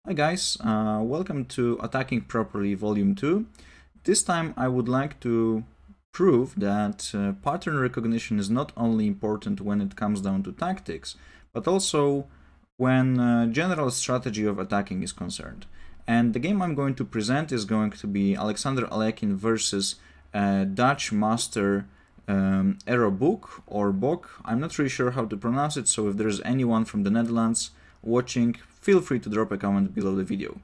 Hi guys, welcome to Attacking Properly Volume 2. This time I would like to prove that pattern recognition is not only important when it comes down to tactics, but also when general strategy of attacking is concerned. And the game I'm going to present is going to be Alexander Alekhine versus Dutch Master Aero Book or Bok. I'm not really sure how to pronounce it, so if there's anyone from the Netherlands watching, feel free to drop a comment below the video.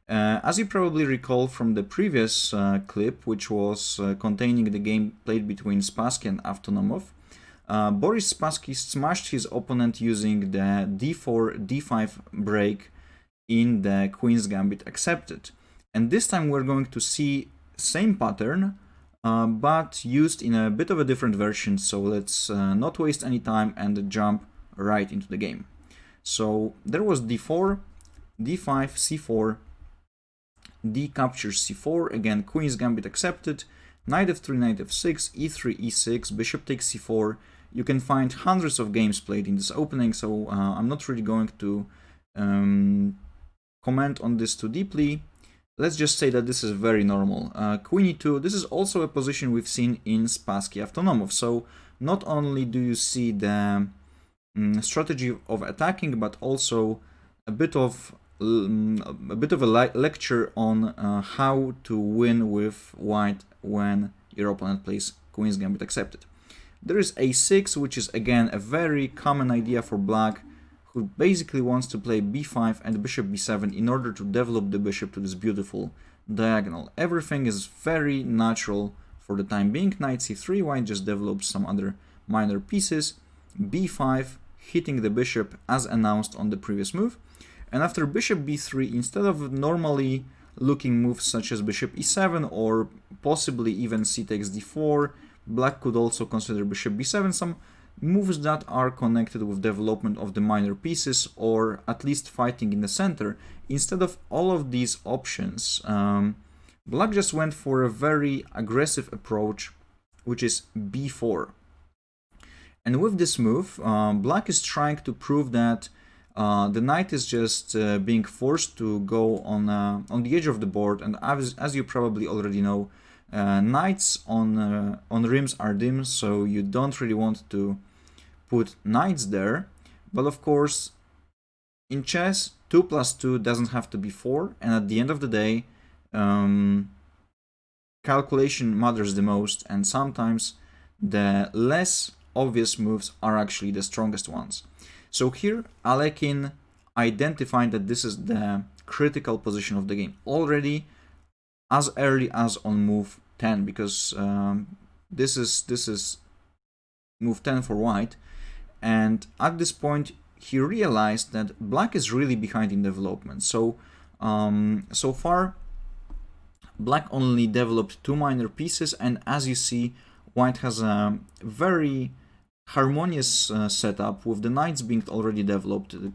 As you probably recall from the previous clip, which was containing the game played between Spassky and Avtonomov, Boris Spassky smashed his opponent using the d4, d5 break in the Queen's Gambit accepted. And this time we're going to see same pattern, but used in a bit of a different version, so let's not waste any time and jump right into the game. So there was d4, d5, c4, d captures c4, again Queen's Gambit accepted, knight f3, knight f6, e3, e6, bishop takes c4. You can find hundreds of games played in this opening, so I'm not really going to comment on this too deeply. Let's just say that this is very normal. Queen e2, this is also a position we've seen in Spassky Avtonomov, so not only do you see the strategy of attacking, but also a bit of a lecture on how to win with white when your opponent plays Queen's Gambit accepted. There is a6, which is again a very common idea for black, who basically wants to play b5 and bishop b7 in order to develop the bishop to this beautiful diagonal. Everything is very natural for the time being. Knight c3, white just develops some other minor pieces. b5, hitting the bishop as announced on the previous move. And after bishop b3, instead of normally looking moves such as bishop e7 or possibly even c takes d4, black could also consider bishop b7, some moves that are connected with development of the minor pieces or at least fighting in the center. Instead of all of these options, black just went for a very aggressive approach, which is b4. And with this move, black is trying to prove that the knight is just being forced to go on the edge of the board, and as you probably already know, knights on rims are dim, so you don't really want to put knights there. But of course, in chess, 2 plus 2 doesn't have to be 4, and at the end of the day, calculation matters the most, and sometimes the less obvious moves are actually the strongest ones. So here Alekhine identified that this is the critical position of the game already as early as on move 10, because this is move 10 for white, and at this point he realized that black is really behind in development. So so far black only developed 2 minor pieces, and as you see, white has a very harmonious setup with the knights being already developed, the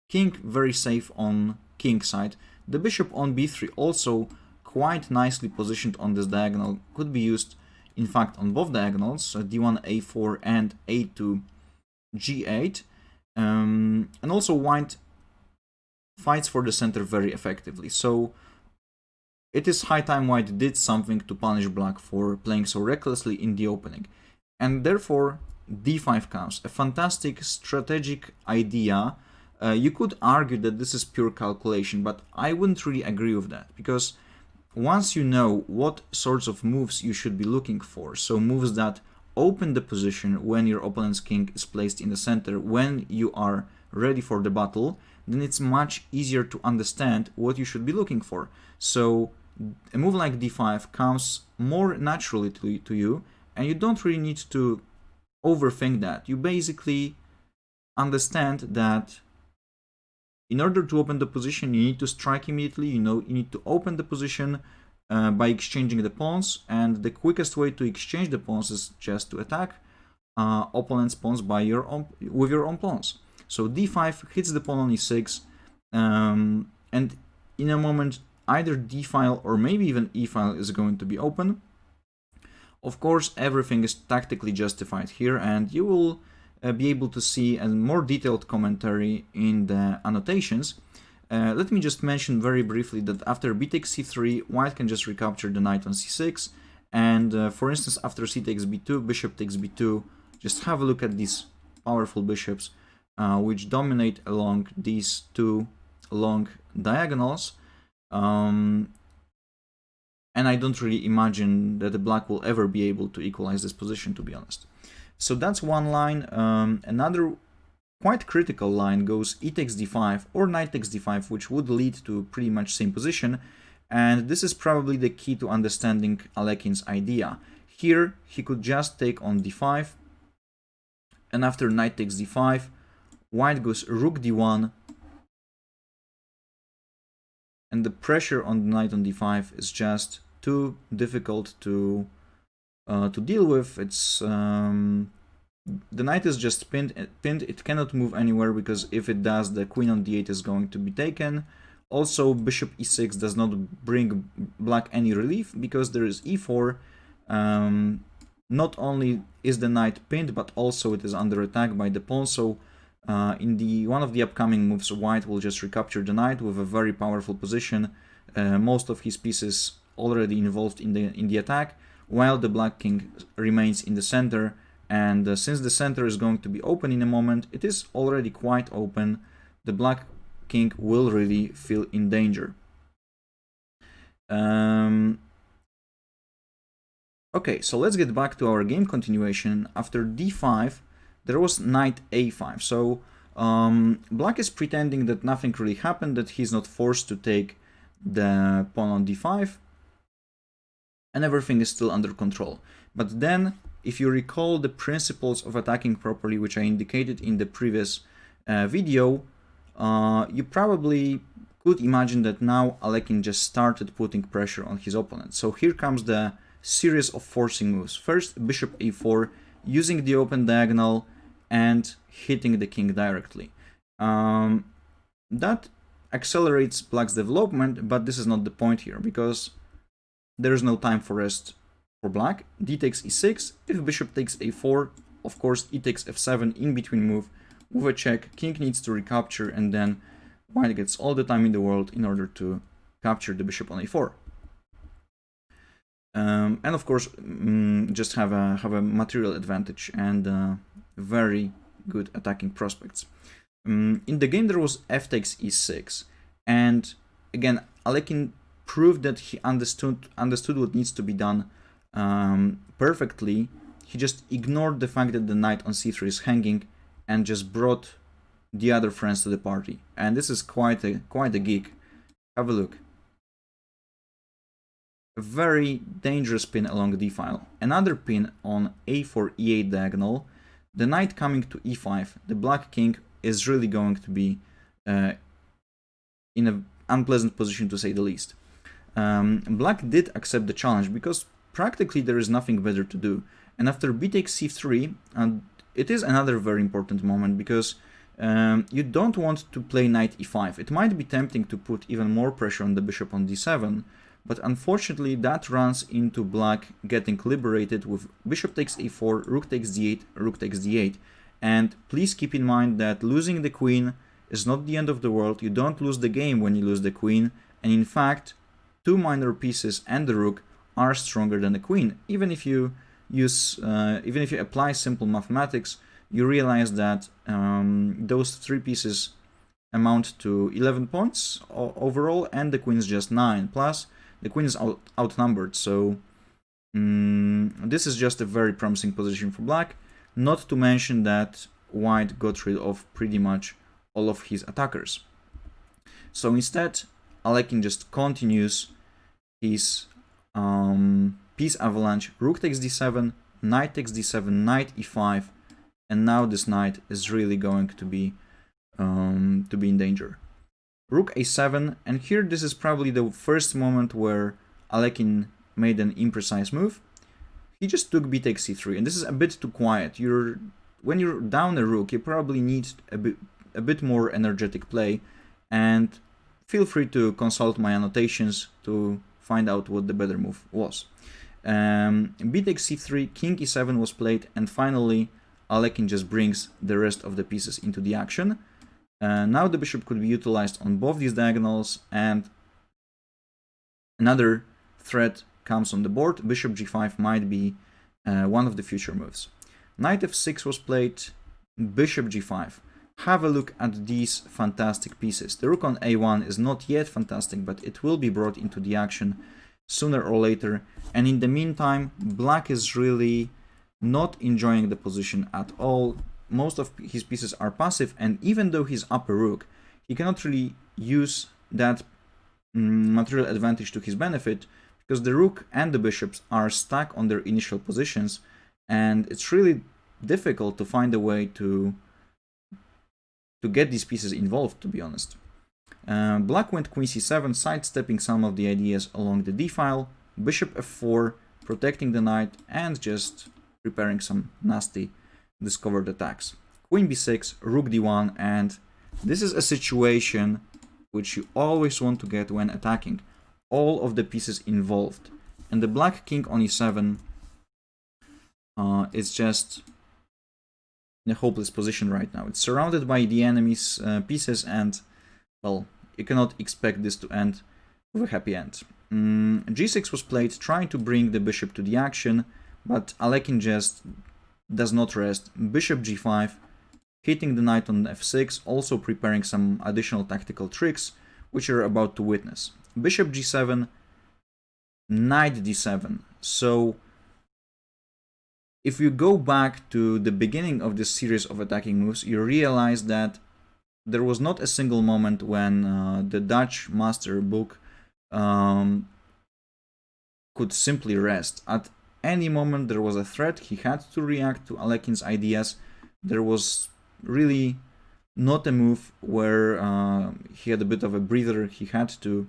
king very safe on king side, the bishop on b3 also quite nicely positioned on this diagonal, could be used in fact on both diagonals, d1 a4 and a2 g8, and also white fights for the center very effectively. So it is high time white did something to punish black for playing so recklessly in the opening, and therefore d5 comes, a fantastic strategic idea. You could argue that this is pure calculation, but I wouldn't really agree with that, because once you know what sorts of moves you should be looking for, so moves that open the position when your opponent's king is placed in the center, when you are ready for the battle, then it's much easier to understand what you should be looking for. So a move like d5 comes more naturally to you, and you don't really need to overthink that. You basically understand that in order to open the position, you need to strike immediately. You know, you need to open the position by exchanging the pawns, and the quickest way to exchange the pawns is just to attack opponent's pawns with your own pawns. So d5 hits the pawn on e6, and in a moment either d file or maybe even e file is going to be open. Of course, everything is tactically justified here, and you will be able to see a more detailed commentary in the annotations. let me just mention very briefly that after b takes c3, white can just recapture the knight on c6, and for instance, after c takes b2, bishop takes b2, just have a look at these powerful bishops, which dominate along these two long diagonals, and I don't really imagine that the black will ever be able to equalize this position, to be honest. So that's one line. Another quite critical line goes e takes d5 or knight takes d5, which would lead to pretty much same position, and this is probably the key to understanding Alekhine's idea. Here he could just take on d5, and after knight takes d5, white goes rook d1, and the pressure on the knight on d5 is just too difficult to deal with. It's the knight is just pinned. It cannot move anywhere, because if it does, the queen on d8 is going to be taken. Also, bishop e6 does not bring black any relief, because there is e4. Not only is the knight pinned, but also it is under attack by the pawn. So in one of the upcoming moves, white will just recapture the knight with a very powerful position. Most of his pieces already involved in the attack, while the black king remains in the center. And since the center is going to be open in a moment, it is already quite open, the black king will really feel in danger. Okay, so let's get back to our game continuation. After d5, there was knight a5. So black is pretending that nothing really happened, that he's not forced to take the pawn on d5, and everything is still under control. But then, if you recall the principles of attacking properly, which I indicated in the previous video, you probably could imagine that now Alekhine just started putting pressure on his opponent. So here comes the series of forcing moves. First, bishop a4, using the open diagonal and hitting the king directly. That accelerates black's development, but this is not the point here, because there is no time for rest for black. D takes e6, if bishop takes a4, of course e takes f7 in between move with a check, king needs to recapture, and then white gets all the time in the world in order to capture the bishop on a4. And of course just have a material advantage and very good attacking prospects. In the game there was f takes e6, and again Alekhine proved that he understood what needs to be done perfectly. He just ignored the fact that the knight on c3 is hanging and just brought the other friends to the party. And this is quite a gig. Have a look. A very dangerous pin along the d-file. Another pin on a4 e8 diagonal. The knight coming to e5. The black king is really going to be in an unpleasant position, to say the least. Black did accept the challenge because practically there is nothing better to do. And after b takes c3, it is another very important moment, because you don't want to play knight e5. It might be tempting to put even more pressure on the bishop on d7, but unfortunately that runs into black getting liberated with bishop takes a4, rook takes d8, rook takes d8. And please keep in mind that losing the queen is not the end of the world. You don't lose the game when you lose the queen, and in fact two minor pieces and the rook are stronger than the queen. Even if you apply simple mathematics, you realize that those three pieces amount to 11 points overall, and the queen is just 9. Plus, the queen is outnumbered, so this is just a very promising position for black. Not to mention that white got rid of pretty much all of his attackers. So instead, Alekhine just continues his piece avalanche. Rook takes d7, knight takes d7, knight e5, and now this knight is really going to be in danger. Rook a7, and here this is probably the first moment where Alekhine made an imprecise move. He just took b takes c3, and this is a bit too quiet. When you're down a rook, you probably need a bit more energetic play, and feel free to consult my annotations to find out what the better move was. B takes c3, king e7 was played, and finally Alekhine just brings the rest of the pieces into the action. Now the bishop could be utilized on both these diagonals, and another threat comes on the board. Bishop g5 might be one of the future moves. Knight f6 was played, bishop g5. Have a look at these fantastic pieces. The rook on a1 is not yet fantastic, but it will be brought into the action sooner or later. And in the meantime, black is really not enjoying the position at all. Most of his pieces are passive, and even though he's up a rook, he cannot really use that material advantage to his benefit, because the rook and the bishops are stuck on their initial positions, and it's really difficult to find a way to get these pieces involved, to be honest. Black went queen c7, sidestepping some of the ideas along the d-file, bishop f4, protecting the knight, and just preparing some nasty discovered attacks. Queen b6, rook d1, and this is a situation which you always want to get when attacking. All of the pieces involved. And the black king on e7 is just in a hopeless position right now. It's surrounded by the enemy's pieces, and, well, you cannot expect this to end with a happy end. g6 was played, trying to bring the bishop to the action, but Alekhine just does not rest. Bishop g5, hitting the knight on f6, also preparing some additional tactical tricks, which you're about to witness. Bishop g7, knight d7. So if you go back to the beginning of this series of attacking moves, you realize that there was not a single moment when the Dutch master book could simply rest. At any moment there was a threat, he had to react to Alekhine's ideas. There was really not a move where he had a bit of a breather. He had to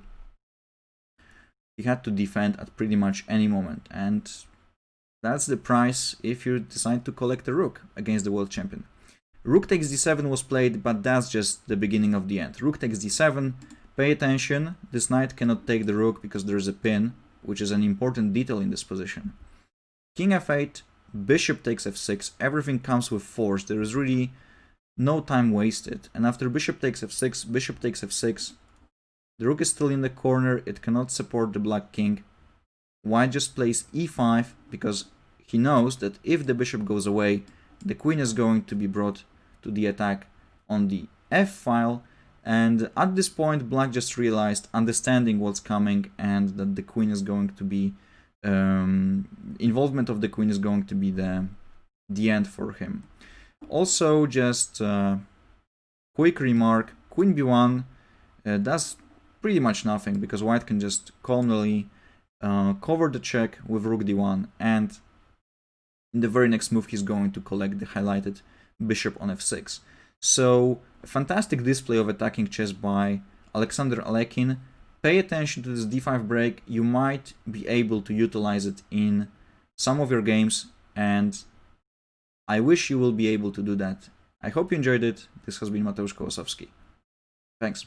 defend at pretty much any moment, and that's the price if you decide to collect a rook against the world champion. Rook takes d7 was played, but that's just the beginning of the end. Rook takes d7, pay attention, this knight cannot take the rook because there is a pin, which is an important detail in this position. King f8, bishop takes f6, everything comes with force, there is really no time wasted. And after bishop takes f6, bishop takes f6, the rook is still in the corner, it cannot support the black king. White just plays e5 because he knows that if the bishop goes away, the queen is going to be brought to the attack on the f-file. And at this point, black just realized, understanding what's coming, and that the queen is going to be involvement of the queen is going to be the end for him. Also, just quick remark, queen b1 does pretty much nothing, because white can just calmly cover the check with rook d1, and in the very next move he's going to collect the highlighted bishop on f6. So, a fantastic display of attacking chess by Alexander Alekhine. Pay attention to this d5 break, you might be able to utilize it in some of your games, and I wish you will be able to do that. I hope you enjoyed it. This has been Mateusz Kołosowski. Thanks.